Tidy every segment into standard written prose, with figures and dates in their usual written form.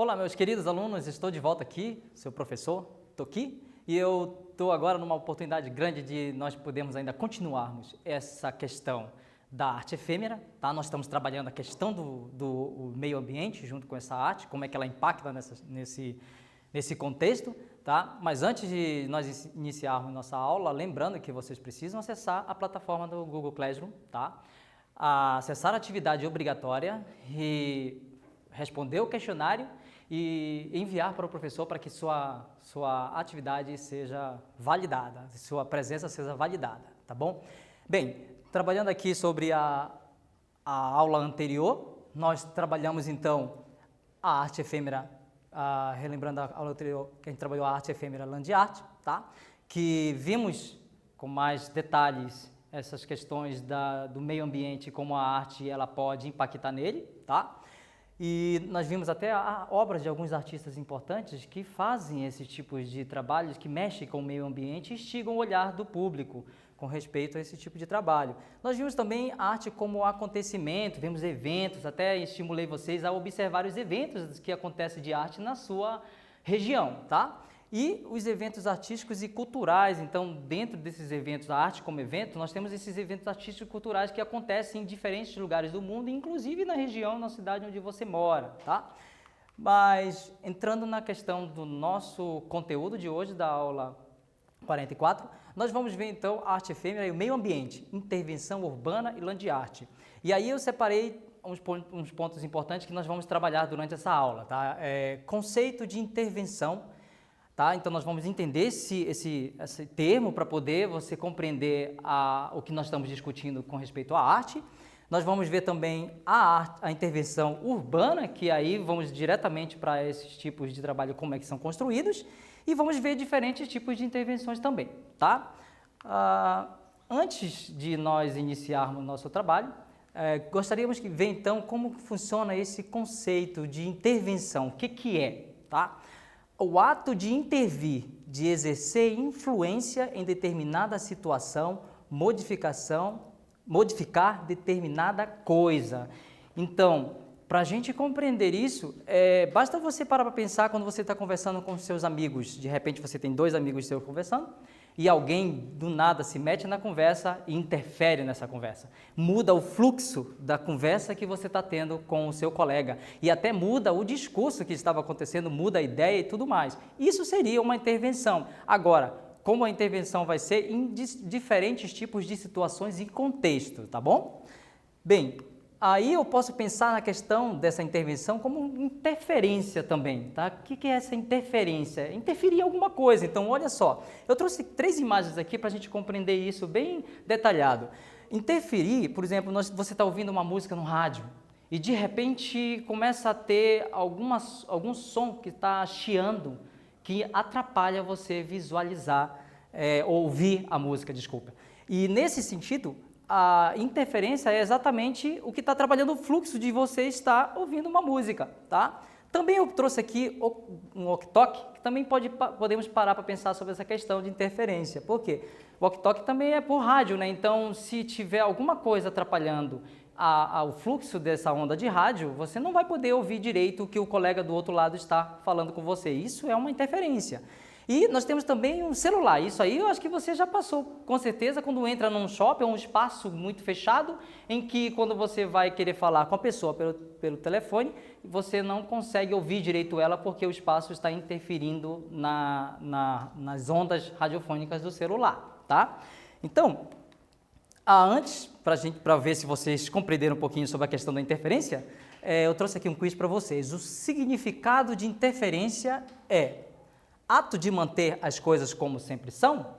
Olá, meus queridos alunos, estou de volta aqui, seu professor, estou aqui, e eu estou agora numa oportunidade grande de nós podermos ainda continuarmos essa questão da arte efêmera, tá? Nós estamos trabalhando a questão do meio ambiente junto com essa arte, como é que ela impacta nesse contexto, tá? Mas antes de nós iniciarmos nossa aula, lembrando que vocês precisam acessar a plataforma do Google Classroom, tá? Acessar a atividade obrigatória e responder o questionário e enviar para o professor para que sua atividade seja validada, sua presença seja validada, tá bom? Bem, trabalhando aqui sobre a aula anterior, nós trabalhamos então a arte efêmera, relembrando a aula anterior que a gente trabalhou a arte efêmera Land Art, tá? Que vimos com mais detalhes essas questões do meio ambiente, como a arte ela pode impactar nele, tá? E nós vimos até obras de alguns artistas importantes que fazem esses tipos de trabalhos que mexem com o meio ambiente e instigam o olhar do público com respeito a esse tipo de trabalho. Nós vimos também arte como acontecimento, vimos eventos, até estimulei vocês a observar os eventos que acontecem de arte na sua região, tá? E os eventos artísticos e culturais, então dentro desses eventos, a arte como evento, nós temos esses eventos artísticos e culturais que acontecem em diferentes lugares do mundo, inclusive na região, na cidade onde você mora, tá? Mas entrando na questão do nosso conteúdo de hoje, da aula 44, nós vamos ver então a arte efêmera e o meio ambiente, intervenção urbana e land art. E aí eu separei uns pontos importantes que nós vamos trabalhar durante essa aula, tá? Conceito de intervenção. Tá? Então, nós vamos entender esse termo para poder você compreender o que nós estamos discutindo com respeito à arte. Nós vamos ver também a intervenção urbana, que aí vamos diretamente para esses tipos de trabalho, como é que são construídos, e vamos ver diferentes tipos de intervenções também. Tá? Antes de nós iniciarmos o nosso trabalho, gostaríamos de ver então como funciona esse conceito de intervenção, o que é, tá? O ato de intervir, de exercer influência em determinada situação, modificar determinada coisa. Então, para a gente compreender isso, basta você parar para pensar quando você está conversando com seus amigos. De repente você tem dois amigos seus conversando e alguém do nada se mete na conversa e interfere nessa conversa. Muda o fluxo da conversa que você está tendo com o seu colega e até muda o discurso que estava acontecendo, muda a ideia e tudo mais. Isso seria uma intervenção. Agora, como a intervenção vai ser em diferentes tipos de situações e contexto, tá bom? Bem, aí eu posso pensar na questão dessa intervenção como interferência também, tá? O que é essa interferência? Interferir em alguma coisa. Então, olha só, eu trouxe 3 imagens aqui para a gente compreender isso bem detalhado. Interferir, por exemplo, você está ouvindo uma música no rádio e de repente começa a ter algum som que está chiando, que atrapalha você visualizar, ouvir a música, desculpa. E nesse sentido, a interferência é exatamente o que está trabalhando o fluxo de você estar ouvindo uma música, tá? Também eu trouxe aqui um walkie-talkie, que também podemos parar para pensar sobre essa questão de interferência. Por quê? O walkie-talkie também é por rádio, né? Então, se tiver alguma coisa atrapalhando o fluxo dessa onda de rádio, você não vai poder ouvir direito o que o colega do outro lado está falando com você. Isso é uma interferência. E nós temos também um celular, isso aí eu acho que você já passou, com certeza, quando entra num shopping, é um espaço muito fechado, em que quando você vai querer falar com a pessoa pelo telefone, você não consegue ouvir direito ela porque o espaço está interferindo nas ondas radiofônicas do celular, tá? Então, antes, para ver se vocês compreenderam um pouquinho sobre a questão da interferência, eu trouxe aqui um quiz para vocês. O significado de interferência é: ato de manter as coisas como sempre são,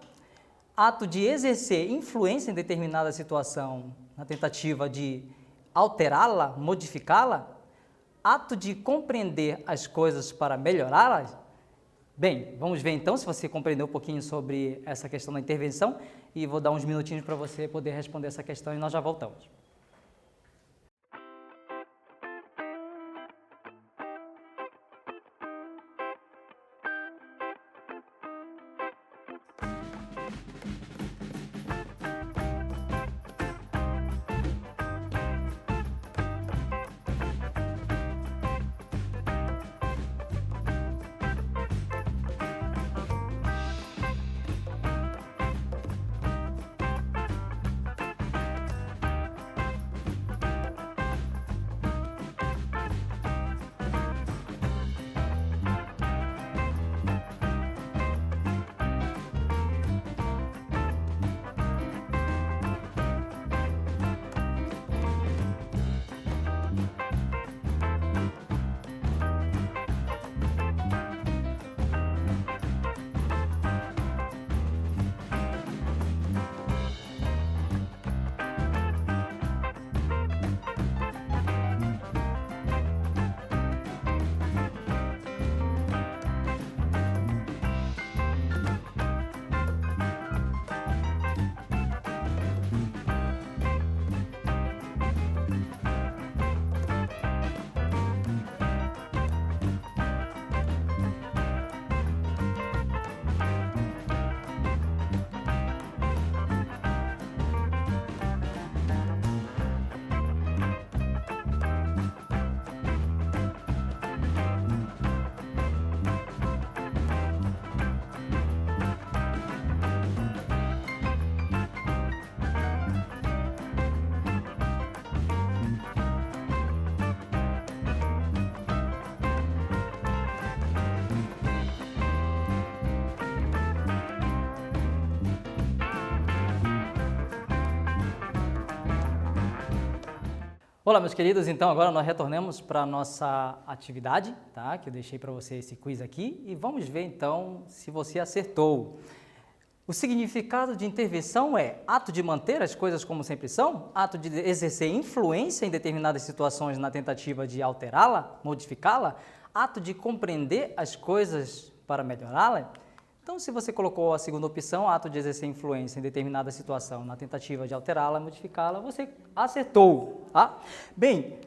ato de exercer influência em determinada situação na tentativa de alterá-la, modificá-la, ato de compreender as coisas para melhorá-las. Bem, vamos ver então se você compreendeu um pouquinho sobre essa questão da intervenção e vou dar uns minutinhos para você poder responder essa questão e nós já voltamos. Olá, meus queridos, então agora nós retornamos para a nossa atividade, tá? Que eu deixei para você esse quiz aqui e vamos ver então se você acertou. O significado de intervenção é ato de manter as coisas como sempre são, ato de exercer influência em determinadas situações na tentativa de alterá-la, modificá-la, ato de compreender as coisas para melhorá-la. Então, se você colocou a segunda opção, ato de exercer influência em determinada situação, na tentativa de alterá-la, modificá-la, você acertou, tá? Bem,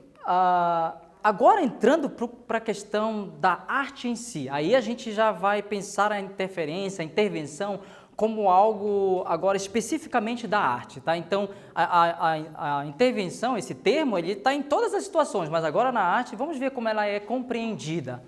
agora entrando para a questão da arte em si, aí a gente já vai pensar a interferência, a intervenção, como algo agora especificamente da arte, tá? Então, a intervenção, esse termo, ele está em todas as situações, mas agora na arte, vamos ver como ela é compreendida.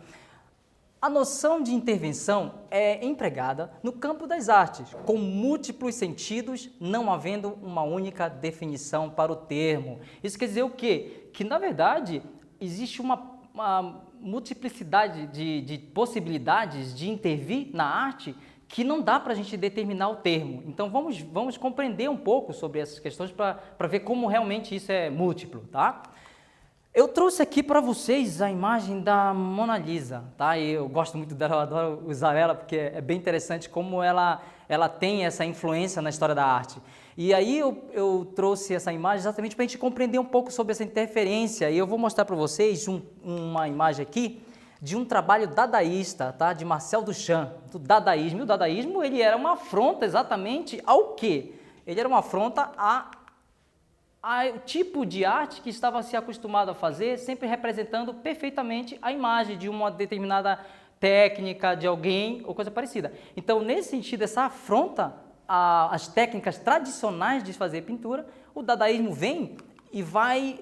A noção de intervenção é empregada no campo das artes, com múltiplos sentidos, não havendo uma única definição para o termo. Isso quer dizer o quê? Que, na verdade, existe uma multiplicidade de possibilidades de intervir na arte que não dá para a gente determinar o termo. Então, vamos compreender um pouco sobre essas questões para ver como realmente isso é múltiplo, tá? Eu trouxe aqui para vocês a imagem da Mona Lisa, tá? E eu gosto muito dela, eu adoro usar ela porque é bem interessante como ela tem essa influência na história da arte. E aí eu trouxe essa imagem exatamente para a gente compreender um pouco sobre essa interferência. E eu vou mostrar para vocês uma imagem aqui de um trabalho dadaísta, tá? De Marcel Duchamp, do dadaísmo. E o dadaísmo, ele era uma afronta exatamente ao quê? Ele era uma afronta o tipo de arte que estava se acostumado a fazer, sempre representando perfeitamente a imagem de uma determinada técnica de alguém ou coisa parecida. Então, nesse sentido, essa afronta às técnicas tradicionais de fazer pintura, o dadaísmo vem e vai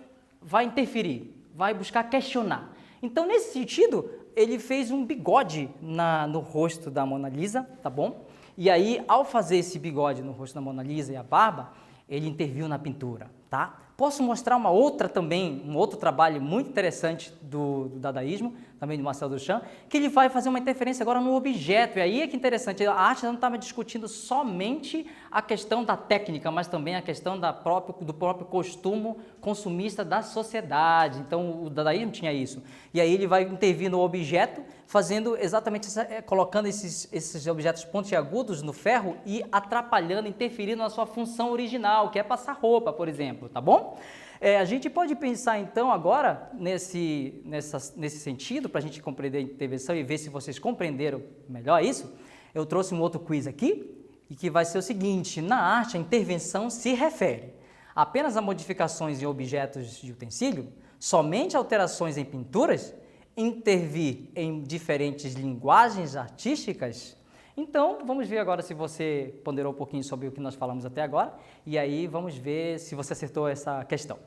interferir, vai buscar questionar. Então, nesse sentido, ele fez um bigode no rosto da Mona Lisa, tá bom? E aí, ao fazer esse bigode no rosto da Mona Lisa e a barba, ele interviu na pintura, tá? Posso mostrar um outro trabalho muito interessante do dadaísmo, também de Marcel Duchamp, que ele vai fazer uma interferência agora no objeto, e aí é que interessante, a arte não estava discutindo somente a questão da técnica, mas também a questão do próprio costume consumista da sociedade. Então, o dadaísmo tinha isso. E aí ele vai intervir no objeto, fazendo exatamente, colocando esses objetos pontiagudos no ferro e atrapalhando, interferindo na sua função original, que é passar roupa, por exemplo, tá bom? A gente pode pensar então agora nesse sentido, para a gente compreender a intervenção e ver se vocês compreenderam melhor isso. Eu trouxe um outro quiz aqui, e que vai ser o seguinte: na arte a intervenção se refere apenas a modificações em objetos de utensílio, somente alterações em pinturas, intervir em diferentes linguagens artísticas. Então, vamos ver agora se você ponderou um pouquinho sobre o que nós falamos até agora, e aí vamos ver se você acertou essa questão.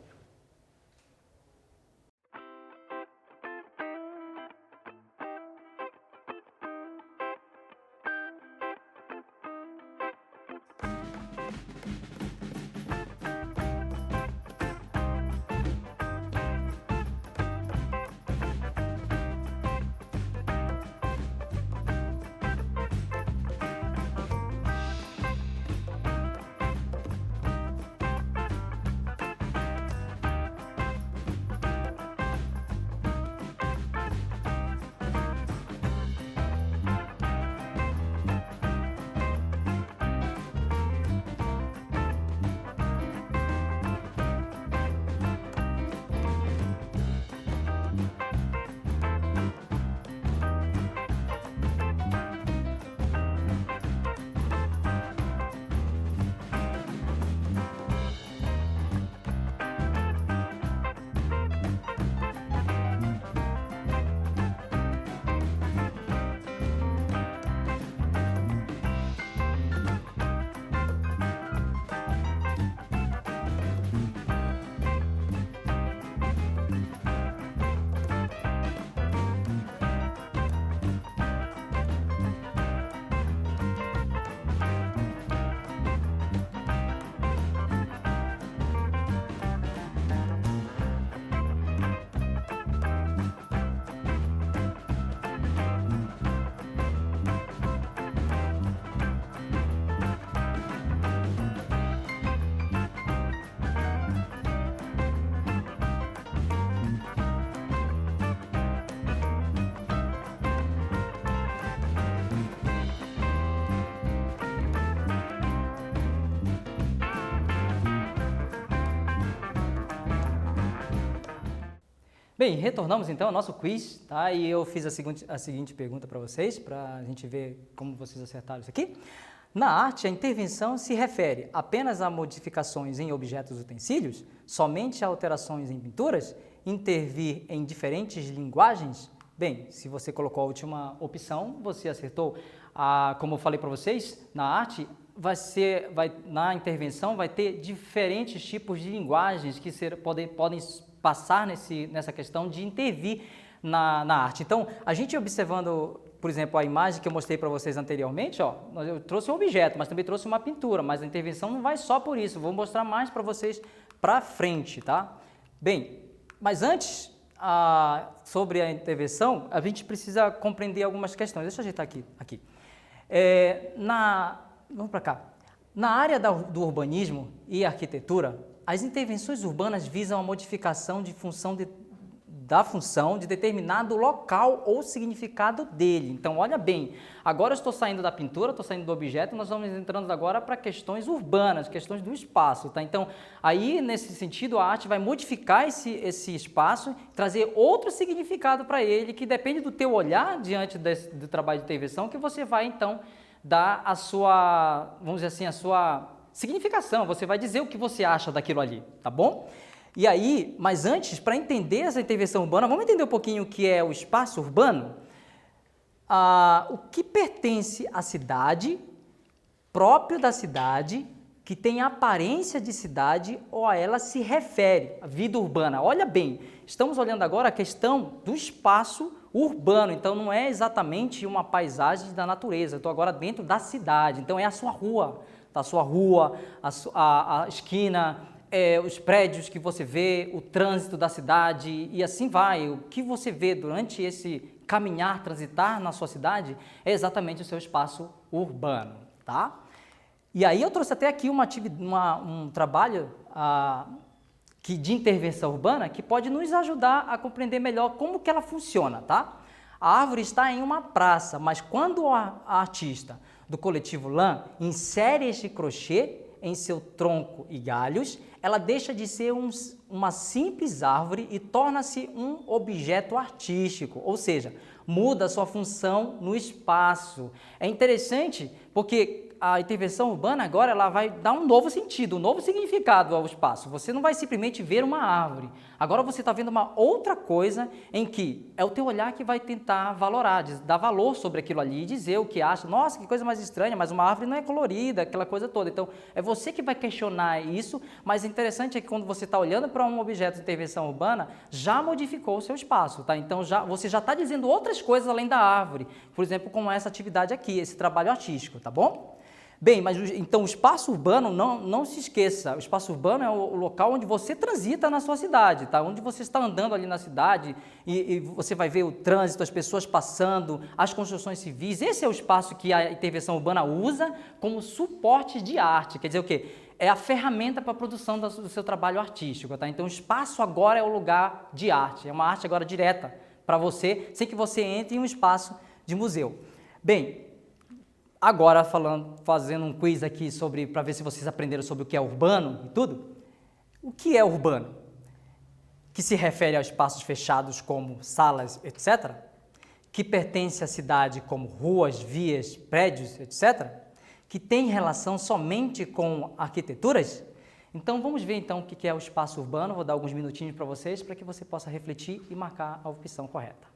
Bem, retornamos então ao nosso quiz, tá? E eu fiz a seguinte pergunta para vocês, para a gente ver como vocês acertaram isso aqui. Na arte, a intervenção se refere apenas a modificações em objetos utensílios, somente a alterações em pinturas, intervir em diferentes linguagens? Bem, se você colocou a última opção, você acertou. Como eu falei para vocês, na arte, na intervenção vai ter diferentes tipos de linguagens que podem passar nessa questão de intervir na arte. Então, a gente observando, por exemplo, a imagem que eu mostrei para vocês anteriormente, ó, eu trouxe um objeto, mas também trouxe uma pintura, mas a intervenção não vai só por isso, vou mostrar mais para vocês para frente, tá? Bem, mas antes, sobre a intervenção, a gente precisa compreender algumas questões. Deixa eu ajeitar aqui. Vamos para cá. Na área do urbanismo e arquitetura, as intervenções urbanas visam a modificação da função de determinado local ou significado dele. Então, olha bem, agora eu estou saindo da pintura, estou saindo do objeto, nós vamos entrando agora para questões urbanas, questões do espaço, tá? Então, aí, nesse sentido, a arte vai modificar esse espaço, trazer outro significado para ele, que depende do teu olhar diante do trabalho de intervenção, que você vai, então, dar a sua, vamos dizer assim, a sua significação, você vai dizer o que você acha daquilo ali, tá bom? E aí, mas antes, para entender essa intervenção urbana, vamos entender um pouquinho o que é o espaço urbano? O que pertence à cidade, próprio da cidade, que tem aparência de cidade ou a ela se refere, a vida urbana. Olha bem, estamos olhando agora a questão do espaço urbano, então não é exatamente uma paisagem da natureza, eu estou agora dentro da cidade, então é a sua rua, tá? A sua rua, a esquina, os prédios que você vê, o trânsito da cidade e assim vai. O que você vê durante esse caminhar, transitar na sua cidade é exatamente o seu espaço urbano, tá? E aí eu trouxe até aqui um trabalho de intervenção urbana que pode nos ajudar a compreender melhor como que ela funciona, tá? A árvore está em uma praça, mas quando a artista do coletivo LAM insere este crochê em seu tronco e galhos, ela deixa de ser uma simples árvore e torna-se um objeto artístico, ou seja, muda a sua função no espaço. É interessante porque a intervenção urbana agora ela vai dar um novo sentido, um novo significado ao espaço. Você não vai simplesmente ver uma árvore. Agora você está vendo uma outra coisa em que é o teu olhar que vai tentar valorar, dar valor sobre aquilo ali e dizer o que acha. Nossa, que coisa mais estranha, mas uma árvore não é colorida, aquela coisa toda. Então, é você que vai questionar isso, mas o interessante é que quando você está olhando para um objeto de intervenção urbana, já modificou o seu espaço, tá? Então, você já está dizendo outras coisas além da árvore. Por exemplo, como essa atividade aqui, esse trabalho artístico, tá bom? Bem, mas então o espaço urbano, não se esqueça, o espaço urbano é o local onde você transita na sua cidade, tá? Onde você está andando ali na cidade e você vai ver o trânsito, as pessoas passando, as construções civis. Esse é o espaço que a intervenção urbana usa como suporte de arte, quer dizer o quê? É a ferramenta para a produção do seu trabalho artístico, tá? Então o espaço agora é o lugar de arte, é uma arte agora direta para você, sem que você entre em um espaço de museu. Bem, agora fazendo um quiz aqui para ver se vocês aprenderam sobre o que é urbano e tudo. O que é urbano? Que se refere a espaços fechados como salas, etc. Que pertence à cidade como ruas, vias, prédios, etc. Que tem relação somente com arquiteturas. Então vamos ver então o que é o espaço urbano. Vou dar alguns minutinhos para vocês para que você possa refletir e marcar a opção correta.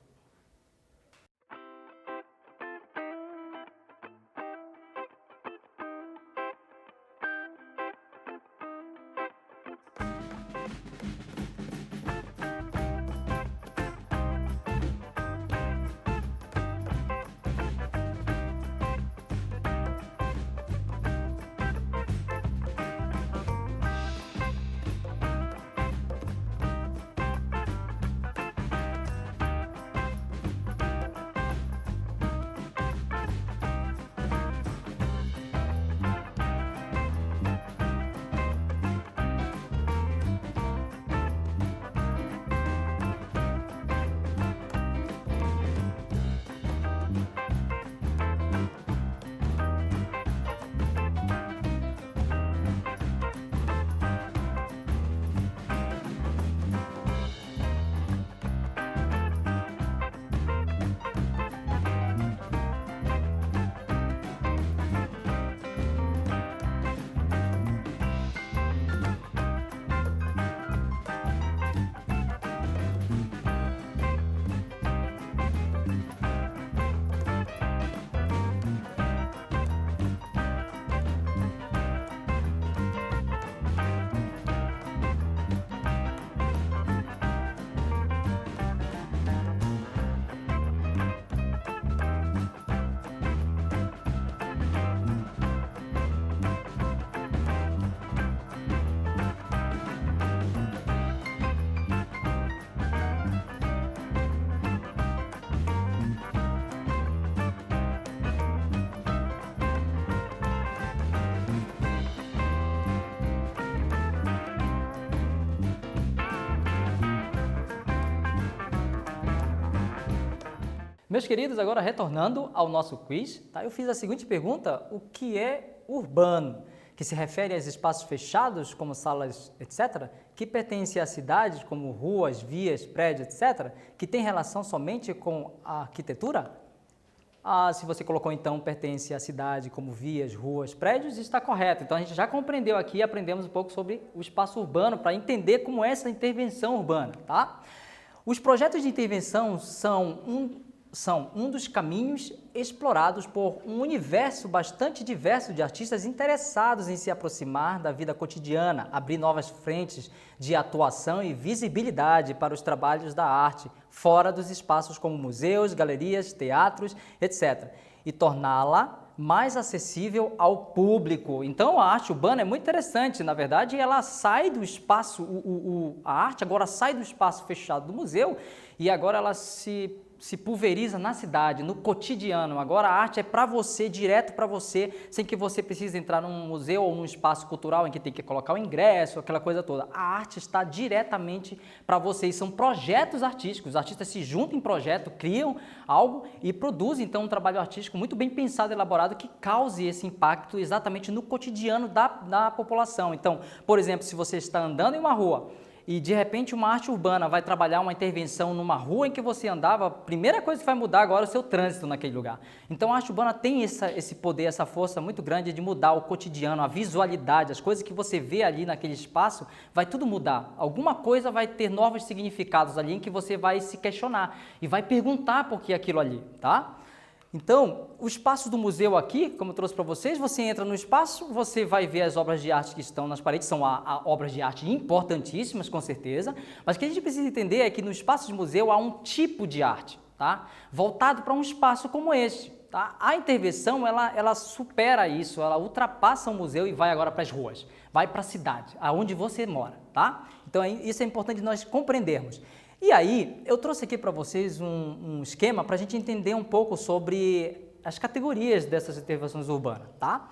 Meus queridos, agora retornando ao nosso quiz, tá? Eu fiz a seguinte pergunta: o que é urbano? Que se refere aos espaços fechados, como salas, etc., que pertencem a cidades, como ruas, vias, prédios, etc., que tem relação somente com a arquitetura? Se você colocou então pertence à cidade, como vias, ruas, prédios, está correto. Então a gente já compreendeu aqui, aprendemos um pouco sobre o espaço urbano para entender como é essa intervenção urbana, tá? Os projetos de intervenção são um dos caminhos explorados por um universo bastante diverso de artistas interessados em se aproximar da vida cotidiana, abrir novas frentes de atuação e visibilidade para os trabalhos da arte, fora dos espaços como museus, galerias, teatros, etc., e torná-la mais acessível ao público. Então, a arte urbana é muito interessante, na verdade, ela sai do espaço, a arte agora sai do espaço fechado do museu e agora ela se pulveriza na cidade, no cotidiano. Agora a arte é para você, direto para você, sem que você precise entrar num museu ou num espaço cultural em que tem que colocar o ingresso, aquela coisa toda. A arte está diretamente para você e são projetos artísticos. Os artistas se juntam em projeto, criam algo e produzem então um trabalho artístico muito bem pensado, elaborado, que cause esse impacto exatamente no cotidiano da população. Então, por exemplo, se você está andando em uma rua e de repente uma arte urbana vai trabalhar uma intervenção numa rua em que você andava, a primeira coisa que vai mudar agora é o seu trânsito naquele lugar. Então a arte urbana tem esse poder, essa força muito grande de mudar o cotidiano, a visualidade, as coisas que você vê ali naquele espaço, vai tudo mudar. Alguma coisa vai ter novos significados ali em que você vai se questionar e vai perguntar por que aquilo ali, tá? Então, o espaço do museu aqui, como eu trouxe para vocês, você entra no espaço, você vai ver as obras de arte que estão nas paredes, são obras de arte importantíssimas, com certeza, mas o que a gente precisa entender é que no espaço de museu há um tipo de arte, tá? Voltado para um espaço como este. Tá? A intervenção, ela supera isso, ela ultrapassa o museu e vai agora para as ruas, vai para a cidade, aonde você mora, tá? Então, isso é importante nós compreendermos. E aí, eu trouxe aqui para vocês um esquema para a gente entender um pouco sobre as categorias dessas intervenções urbanas, tá?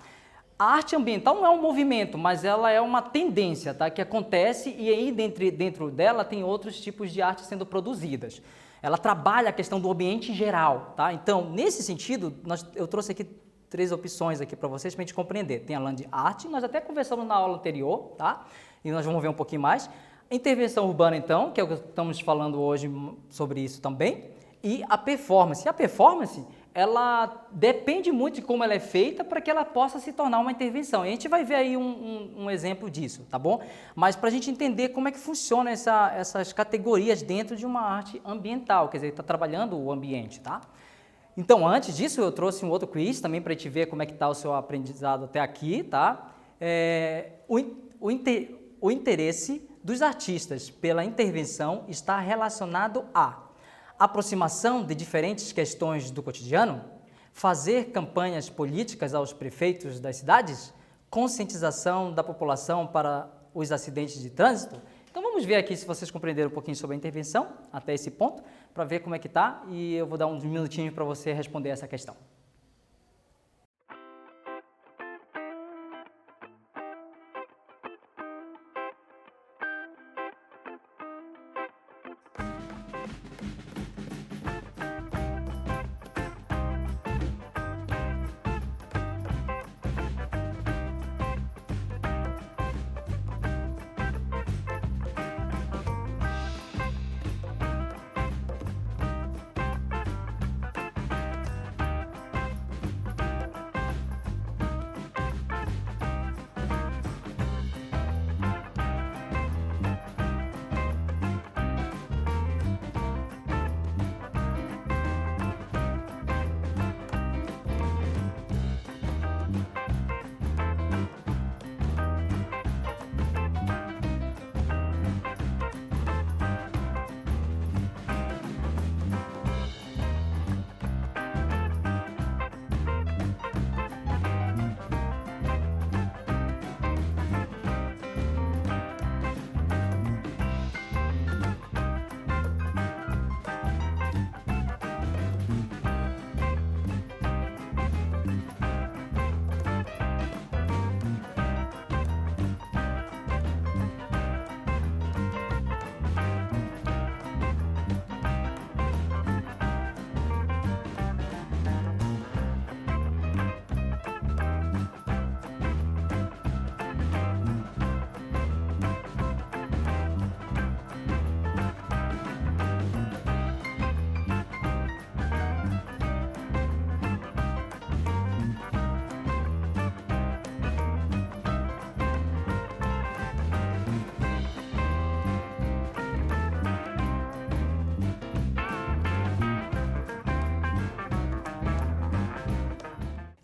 A arte ambiental não é um movimento, mas ela é uma tendência, tá? Que acontece e aí dentro dela tem outros tipos de arte sendo produzidas. Ela trabalha a questão do ambiente em geral, tá? Então, nesse sentido, eu trouxe aqui 3 opções aqui para vocês para a gente compreender. Tem a land art, nós até conversamos na aula anterior, tá? E nós vamos ver um pouquinho mais. Intervenção urbana, então, que é o que estamos falando hoje sobre isso também, e a performance. A performance, ela depende muito de como ela é feita para que ela possa se tornar uma intervenção. E a gente vai ver aí um exemplo disso, tá bom? Mas para a gente entender como é que funciona essas categorias dentro de uma arte ambiental, quer dizer, está trabalhando o ambiente, tá? Então, antes disso, eu trouxe um outro quiz também para a gente ver como é que está o seu aprendizado até aqui, tá? O interesse dos artistas pela intervenção está relacionado à aproximação de diferentes questões do cotidiano, fazer campanhas políticas aos prefeitos das cidades, conscientização da população para os acidentes de trânsito. Então vamos ver aqui se vocês compreenderam um pouquinho sobre a intervenção até esse ponto, para ver como é que está e eu vou dar uns minutinhos para você responder essa questão.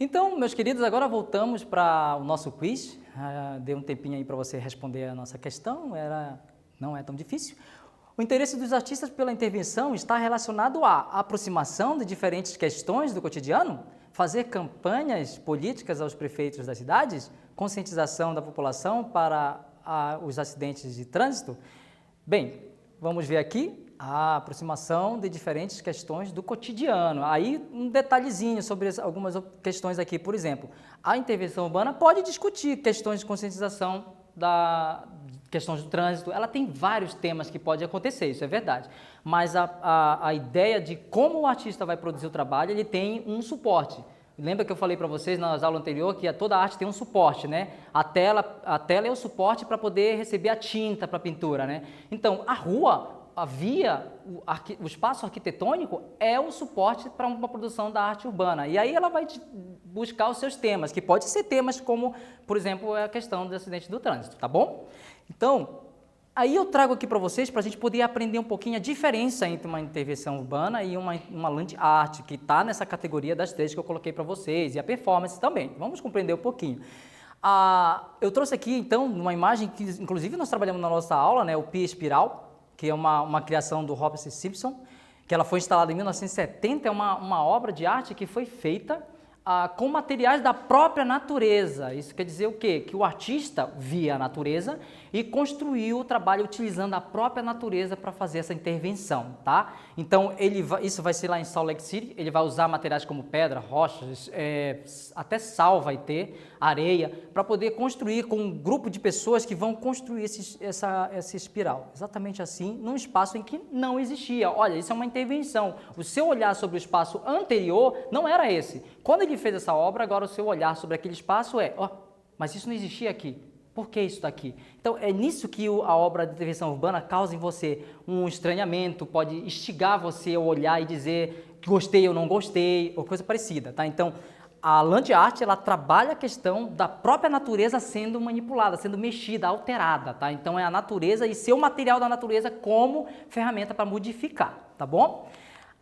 Então, meus queridos, agora voltamos para o nosso quiz. Deu um tempinho aí para você responder a nossa questão, não é tão difícil. O interesse dos artistas pela intervenção está relacionado à aproximação de diferentes questões do cotidiano, fazer campanhas políticas aos prefeitos das cidades, conscientização da população para os acidentes de trânsito. Bem, vamos ver aqui a aproximação de diferentes questões do cotidiano. Aí um detalhezinho sobre algumas questões aqui, por exemplo, a intervenção urbana pode discutir questões de conscientização questões do trânsito, ela tem vários temas que podem acontecer, isso é verdade, mas a ideia de como o artista vai produzir o trabalho, ele tem um suporte. Lembra que eu falei para vocês nas aulas anteriores que toda arte tem um suporte, né? A tela é o suporte para poder receber a tinta para a pintura, né? Então, a rua, a via, o espaço arquitetônico é o suporte para uma produção da arte urbana. E aí ela vai buscar os seus temas, que pode ser temas como, por exemplo, a questão do acidente do trânsito, tá bom? Então, aí eu trago aqui para vocês, para a gente poder aprender um pouquinho a diferença entre uma intervenção urbana e uma land art, que está nessa categoria das três que eu coloquei para vocês, e a performance também. Vamos compreender um pouquinho. Eu trouxe aqui, então, uma imagem que, inclusive, nós trabalhamos na nossa aula, né, o Pia Espiral, que é uma criação do Robert Simpson, que ela foi instalada em 1970, é uma obra de arte que foi feita com materiais da própria natureza. Isso quer dizer o quê? Que o artista via a natureza e construiu o trabalho utilizando a própria natureza para fazer essa intervenção, tá? Então, isso vai ser lá em Salt Lake City, ele vai usar materiais como pedra, rochas, até sal vai ter, areia, para poder construir com um grupo de pessoas que vão construir essa espiral. Exatamente assim, num espaço em que não existia. Olha, isso é uma intervenção. O seu olhar sobre o espaço anterior não era esse. Quando ele fez essa obra, agora o seu olhar sobre aquele espaço mas isso não existia aqui. Por que isso está aqui? Então, é nisso que a obra de intervenção urbana causa em você um estranhamento, pode instigar você a olhar e dizer que gostei ou não gostei, ou coisa parecida, tá? Então, a land art, ela trabalha a questão da própria natureza sendo manipulada, sendo mexida, alterada, tá? Então, é a natureza e seu material da natureza como ferramenta para modificar, tá bom?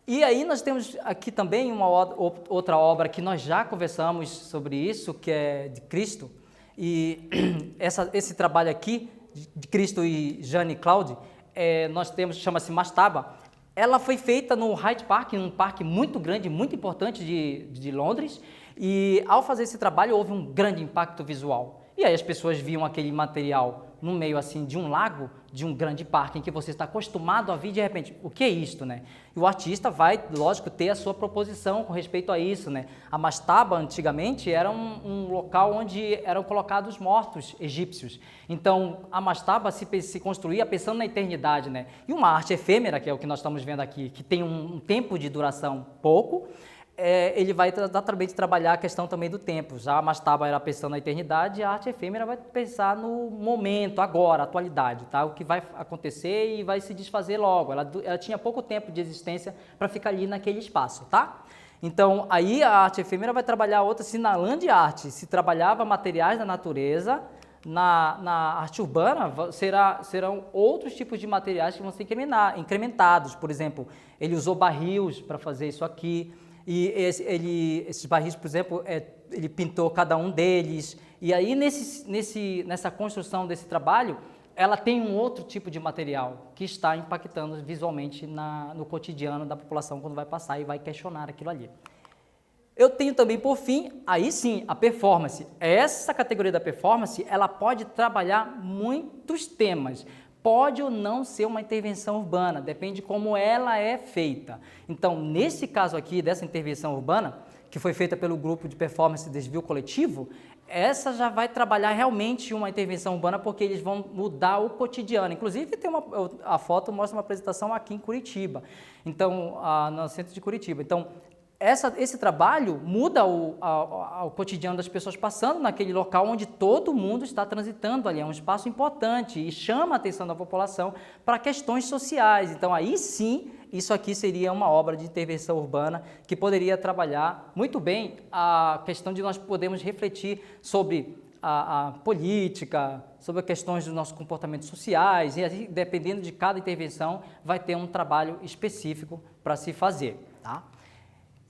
E aí nós temos aqui também uma outra obra que nós já conversamos sobre isso, que é de Cristo. E esse trabalho aqui, de Cristo e Jeanne Claude, nós temos, chama-se Mastaba. Ela foi feita no Hyde Park, um parque muito grande, muito importante de Londres. E ao fazer esse trabalho houve um grande impacto visual. E aí as pessoas viam aquele material no meio assim de um lago, de um grande parque em que você está acostumado a ver, de repente, o que é isto, né? E o artista vai, lógico, ter a sua proposição com respeito a isso, né? A mastaba, antigamente, era um local onde eram colocados mortos egípcios. Então, a mastaba se construía pensando na eternidade, né? E uma arte efêmera, que é o que nós estamos vendo aqui, que tem um tempo de duração pouco, ele vai exatamente trabalhar a questão também do tempo. Já a mastaba era pensando na eternidade, a arte efêmera vai pensar no momento, agora, atualidade, tá? O que vai acontecer e vai se desfazer logo. Ela tinha pouco tempo de existência para ficar ali naquele espaço, tá? Então, aí a arte efêmera vai trabalhar outra, se na land art se trabalhava materiais da natureza, na arte urbana serão outros tipos de materiais que vão ser incrementados. Por exemplo, ele usou barris para fazer isso aqui, e esses barris, por exemplo, ele pintou cada um deles, e aí nessa construção desse trabalho, ela tem um outro tipo de material que está impactando visualmente no cotidiano da população quando vai passar e vai questionar aquilo ali. Eu tenho também, por fim, aí sim, a performance. Essa categoria da performance, ela pode trabalhar muitos temas. Pode ou não ser uma intervenção urbana, depende de como ela é feita. Então, nesse caso aqui, dessa intervenção urbana, que foi feita pelo grupo de performance Desvio Coletivo, essa já vai trabalhar realmente uma intervenção urbana, porque eles vão mudar o cotidiano. Inclusive, a foto mostra uma apresentação aqui em Curitiba, então, no centro de Curitiba. Então, esse trabalho muda o cotidiano das pessoas passando naquele local onde todo mundo está transitando ali. É um espaço importante e chama a atenção da população para questões sociais. Então, aí sim, isso aqui seria uma obra de intervenção urbana que poderia trabalhar muito bem a questão de nós podermos refletir sobre a política, sobre questões dos nossos comportamentos sociais, e aí, dependendo de cada intervenção, vai ter um trabalho específico para se fazer, tá?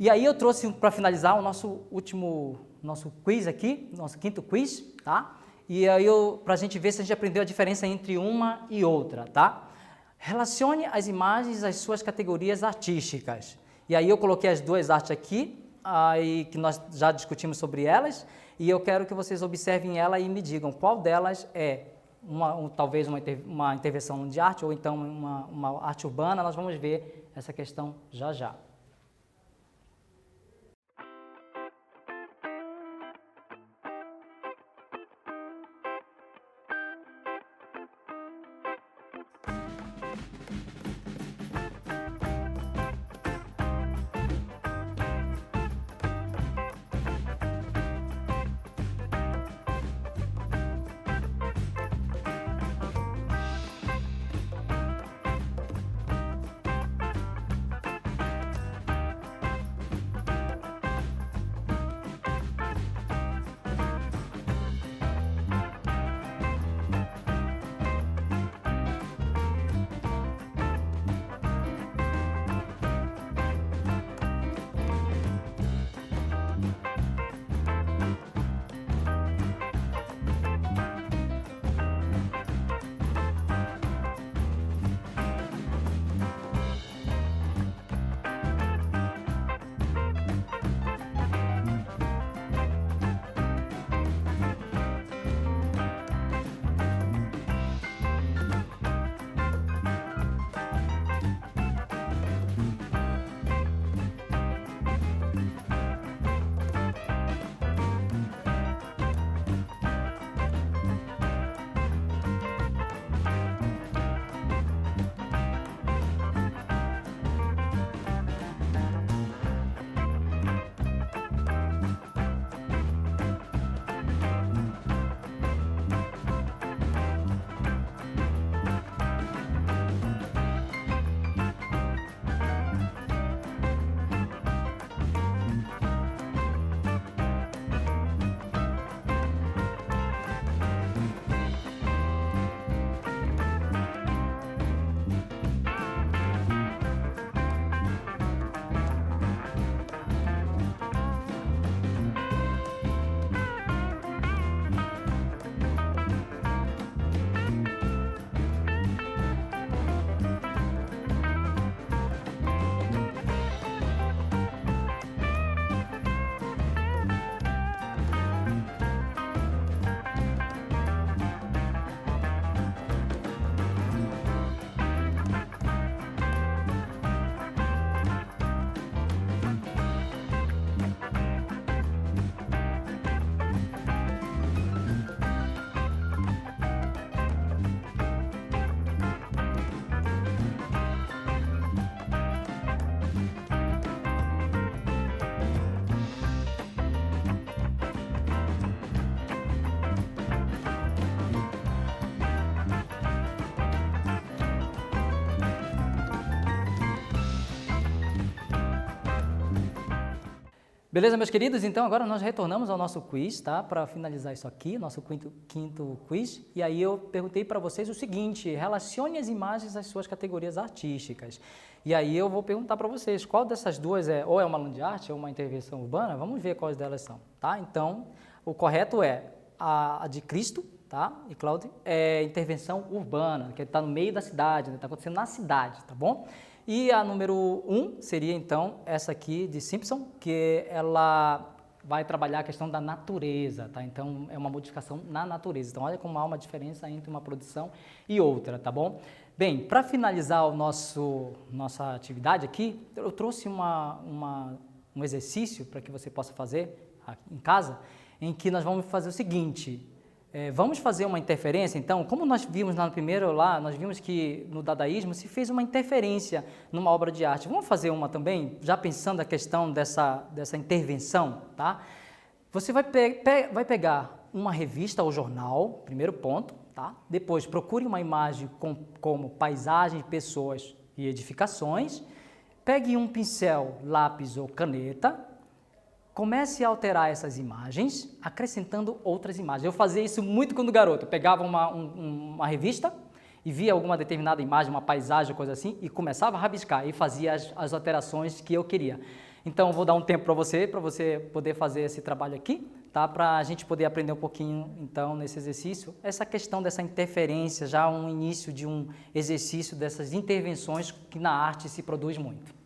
E aí eu trouxe para finalizar o nosso quiz aqui, nosso quinto quiz, tá? E aí para a gente ver se a gente aprendeu a diferença entre uma e outra, tá? Relacione as imagens às suas categorias artísticas. E aí eu coloquei as duas artes aqui, aí que nós já discutimos sobre elas, e eu quero que vocês observem ela e me digam qual delas é talvez uma intervenção de arte ou então uma arte urbana. Nós vamos ver essa questão já já. Beleza, meus queridos? Então, agora nós retornamos ao nosso quiz, tá? Para finalizar isso aqui, nosso quinto quiz. E aí eu perguntei para vocês o seguinte: relacione as imagens às suas categorias artísticas. E aí eu vou perguntar para vocês, qual dessas duas ou é uma aula de arte ou uma intervenção urbana? Vamos ver quais delas são, tá? Então, o correto é a de Cristo, tá? E Cláudio, é intervenção urbana, que está no meio da cidade, está acontecendo na cidade, tá bom? E a número 1 seria, então, essa aqui de Simpson, que ela vai trabalhar a questão da natureza, tá? Então, é uma modificação na natureza. Então, olha como há uma diferença entre uma produção e outra, tá bom? Bem, para finalizar nossa atividade aqui, eu trouxe um exercício para que você possa fazer em casa, em que nós vamos fazer o seguinte: vamos fazer uma interferência. Então, como nós vimos lá no primeiro, nós vimos que no dadaísmo se fez uma interferência numa obra de arte. Vamos fazer uma também, já pensando a questão dessa intervenção, tá? Você vai pegar uma revista ou jornal, primeiro ponto, tá? Depois, procure uma imagem como paisagem, pessoas e edificações. Pegue um pincel, lápis ou caneta. Comece a alterar essas imagens, acrescentando outras imagens. Eu fazia isso muito quando garoto. Eu pegava uma revista e via alguma determinada imagem, uma paisagem, coisa assim, e começava a rabiscar e fazia as alterações que eu queria. Então, vou dar um tempo para você poder fazer esse trabalho aqui, tá? Para a gente poder aprender um pouquinho, então, nesse exercício, essa questão dessa interferência, já um início de um exercício dessas intervenções que na arte se produz muito.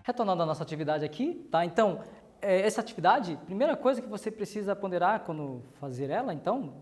Retornando à nossa atividade aqui, tá? Então, essa atividade, primeira coisa que você precisa ponderar quando fazer ela, então,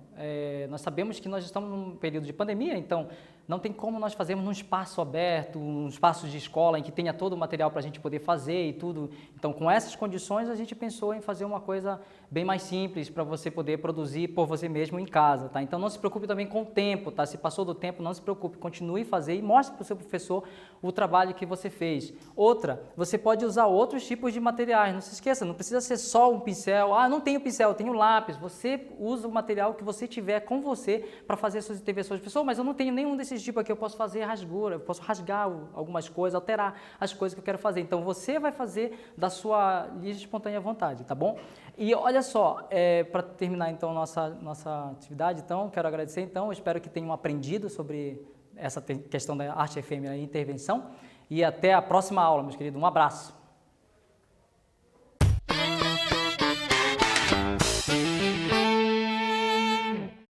nós sabemos que nós estamos num período de pandemia, então não tem como nós fazermos num espaço aberto, um espaço de escola em que tenha todo o material para a gente poder fazer e tudo. Então, com essas condições, a gente pensou em fazer uma coisa bem mais simples para você poder produzir por você mesmo em casa, tá? Então, não se preocupe também com o tempo, tá? Se passou do tempo, não se preocupe, continue a fazer e mostre para o seu professor o trabalho que você fez. Outra, você pode usar outros tipos de materiais, não se esqueça, não precisa ser só um pincel. Ah, não tenho pincel, tenho lápis. Você usa o material que você tiver com você para fazer suas intervenções. Professor, mas eu não tenho nenhum desses tipos aqui, eu posso fazer rasgura, eu posso rasgar algumas coisas, alterar as coisas que eu quero fazer. Então, você vai fazer da sua livre e espontânea vontade, tá bom? E olha só, para terminar então nossa atividade, então, quero agradecer, então, eu espero que tenham aprendido sobre essa questão da arte efêmera e intervenção e até a próxima aula, meus queridos. Um abraço.